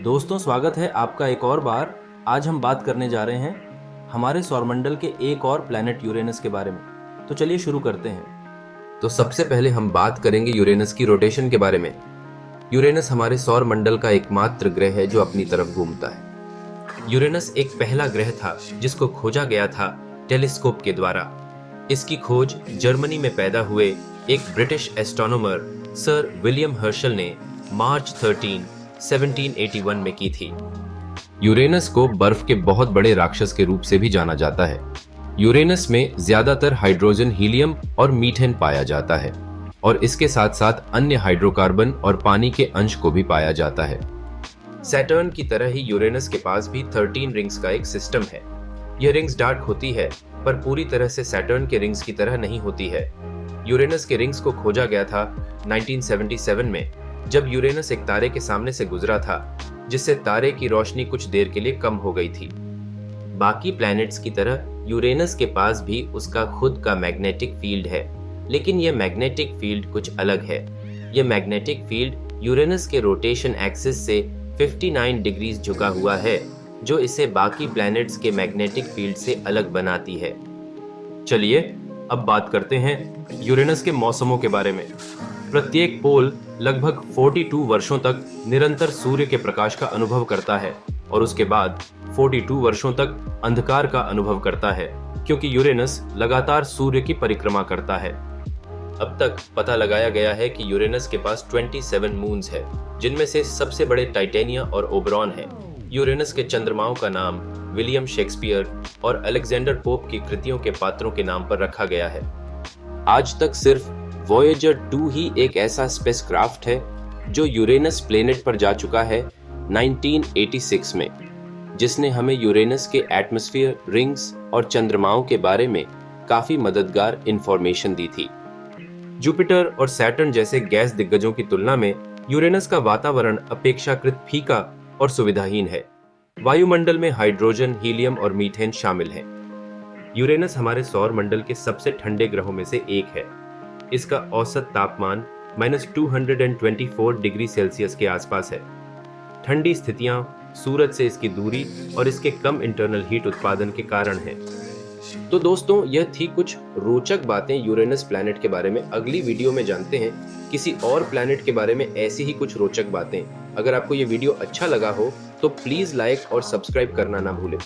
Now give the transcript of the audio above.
दोस्तों, स्वागत है आपका एक और बार। आज हम बात करने जा रहे हैं हमारे सौरमंडल के एक और प्लैनेट यूरेनस के बारे में। तो चलिए शुरू करते हैं। तो सबसे पहले हम बात करेंगे यूरेनस की रोटेशन के बारे में। यूरेनस हमारे सौर मंडल का एकमात्र ग्रह है जो अपनी तरफ घूमता है। यूरेनस एक पहला ग्रह था जिसको खोजा गया था टेलीस्कोप के द्वारा। इसकी खोज जर्मनी में पैदा हुए एक British astronomer sir William Herschel ने मार्च 13, 1781 में की थी। यूरेनस को बर्फ के बहुत बड़े राक्षस के रूप से भी जाना जाता है। यूरेनस में ज्यादातर हाइड्रोजन, हीलियम और मीथेन पाया जाता है और इसके साथ साथ अन्य हाइड्रोकार्बन और पानी के अंश को भी पाया जाता है। सैटर्न की तरह ही यूरेनस के पास भी 13 रिंग्स का एक सिस्टम है। यह रिंग्स डार्क होती है पर पूरी तरह से सैटर्न के रिंग्स की तरह नहीं होती है। यूरेनस के रिंग्स को खोजा गया था 1977 में, जब यूरेनस एक तारे के सामने से गुजरा था, जिससे तारे की रोशनी कुछ देर के लिए कम हो गई थी। बाकी प्लैनेट्स की तरह यूरेनस के पास भी उसका खुद का मैग्नेटिक फील्ड है, लेकिन यह मैग्नेटिक फील्ड कुछ अलग है। यह मैग्नेटिक फील्ड यूरेनस के रोटेशन एक्सिस से 59 डिग्रीज झुका हुआ है, जो इसे बाकी प्लैनेट्स के मैग्नेटिक फील्ड से अलग बनाती है। चलिए अब बात करते हैं यूरेनस के मौसमों के बारे में। प्रत्येक पोल लगभग 42 वर्षों तक निरंतर सूर्य के प्रकाश का अनुभव करता है और उसके बाद 42 वर्षों तक अंधकार का अनुभव करता है, क्योंकि यूरेनस लगातार सूर्य की परिक्रमा करता है। अब तक पता लगाया गया है कि यूरेनस के पास 27 मून्स है, जिनमें से सबसे बड़े टाइटेनिया और ओबरॉन है। यूरेनस के चंद्रमाओं का नाम विलियम शेक्सपियर और अलेक्जेंडर पोप की कृतियों के पात्रों के नाम पर रखा गया है। आज तक सिर्फ वॉयेजर 2 ही एक ऐसा स्पेसक्राफ्ट है जो यूरेनस प्लेनेट पर जा चुका है 1986 में, जिसने हमें यूरेनस के एटमॉस्फेयर, रिंग्स और चंद्रमाओं के बारे में काफी मददगार इंफॉर्मेशन दी थी। जुपिटर और सैटर्न जैसे गैस दिग्गजों की तुलना में यूरेनस का वातावरण अपेक्षाकृत फीका और सुविधाहीन है। वायुमंडल में हाइड्रोजन, हीलियम और मीथेन शामिल हैं। यूरेनस हमारे सौर मंडल के सबसे ठंडे ग्रहों में से एक है। इसका औसत तापमान -224 डिग्री सेल्सियस के आसपास है। ठंडी स्थितियां सूरज से इसकी दूरी और इसके कम इंटरनल हीट उत्पादन के कारण है। तो दोस्तों, यह थी कुछ रोचक बातें यूरेनस प्लैनेट के बारे में। अगली वीडियो में जानते हैं किसी और प्लैनेट के बारे में ऐसी ही कुछ रोचक बातें। अगर आपको ये वीडियो अच्छा लगा हो तो प्लीज लाइक और सब्सक्राइब करना ना भूलें।